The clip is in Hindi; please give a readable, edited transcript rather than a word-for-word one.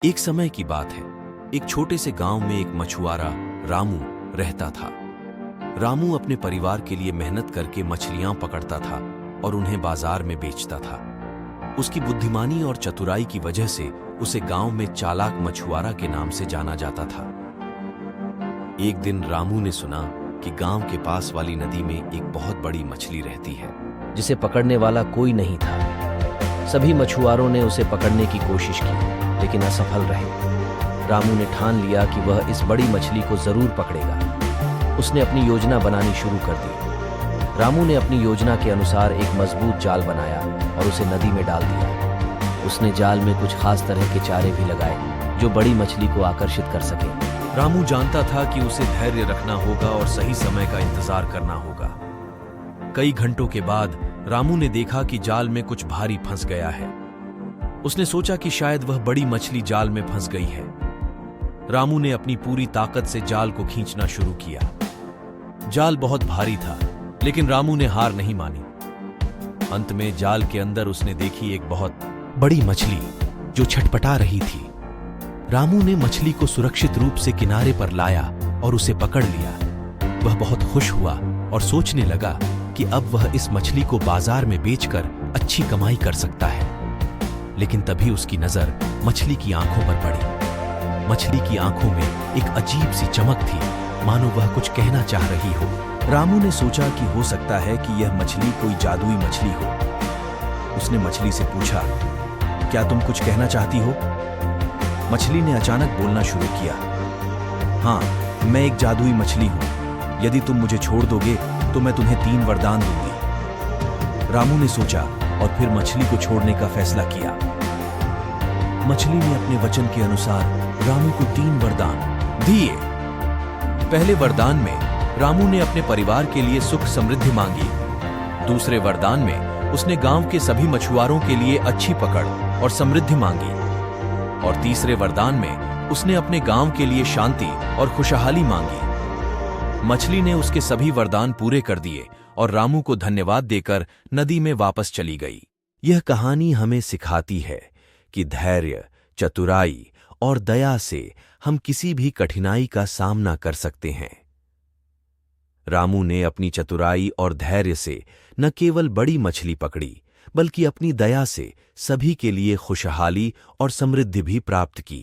एक समय की बात है। एक छोटे से गांव में एक मछुआरा रामू रहता था। रामू अपने परिवार के लिए मेहनत करके मछलियां पकड़ता था और उन्हें बाजार में बेचता था। उसकी बुद्धिमानी और चतुराई की वजह से उसे गांव में चालाक मछुआरा के नाम से जाना जाता था। एक दिन रामू ने सुना कि गांव के पास वाली नदी में एक बहुत बड़ी मछली रहती है, जिसे पकड़ने वाला कोई नहीं था। सभी मछुआरों ने उसे पकड़ने की कोशिश की, लेकिन असफल रहे। रामू ने ठान लिया कि वह इस बड़ी मछली को जरूर पकड़ेगा। उसने अपनी योजना बनानी शुरू कर दी। रामू ने अपनी योजना के अनुसार एक मजबूत जाल बनाया और उसे नदी में डाल दिया। उसने जाल में कुछ खास तरह के चारे भी लगाए जो बड़ी मछली को आकर्षित कर सके। रामू जानता था कि उसे धैर्य रखना होगा और सही समय का इंतजार करना होगा। कई घंटों के बाद रामू ने देखा कि जाल में कुछ भारी फंस गया है। उसने सोचा कि शायद वह बड़ी मछली जाल में फंस गई है। रामू ने अपनी पूरी ताकत से जाल को खींचना शुरू किया। जाल बहुत भारी था, लेकिन रामू ने हार नहीं मानी। अंत में जाल के अंदर उसने देखी एक बहुत बड़ी मछली जो छटपटा रही थी। रामू ने मछली को सुरक्षित रूप से किनारे पर लाया और उसे पकड़ लिया। वह बहुत खुश हुआ और सोचने लगा कि अब वह इस मछली को बाजार में बेचकर अच्छी कमाई कर सकता है। लेकिन तभी उसकी नजर मछली की आंखों पर पड़ी। मछली की आंखों में एक अजीब सी चमक थी, मानो वह कुछ कहना चाह रही हो। रामू ने सोचा कि हो सकता है कि यह मछली कोई जादुई मछली हो। उसने मछली से पूछा, क्या तुम कुछ कहना चाहती हो? मछली ने अचानक बोलना शुरू किया, हाँ, मैं एक जादुई मछली हूं। यदि तुम मुझे छोड़ दोगे तो मैं तुम्हें 3 वरदान दूंगी। रामू ने सोचा और फिर मछली को छोड़ने का फैसला किया। मछली ने अपने वचन के अनुसार रामू को 3 वरदान दिए। पहले वरदान में रामू ने अपने परिवार के लिए सुख समृद्धि मांगी। दूसरे वरदान में उसने गांव के सभी मछुआरों के लिए अच्छी पकड़ और समृद्धि मांगी। और तीसरे वरदान में उसने अपने गांव के लिए शांति और खुशहाली मांगी। मछली ने उसके सभी वरदान पूरे कर दिए और रामू को धन्यवाद देकर नदी में वापस चली गई। यह कहानी हमें सिखाती है कि धैर्य, चतुराई और दया से हम किसी भी कठिनाई का सामना कर सकते हैं। रामू ने अपनी चतुराई और धैर्य से न केवल बड़ी मछली पकड़ी, बल्कि अपनी दया से सभी के लिए खुशहाली और समृद्धि भी प्राप्त की।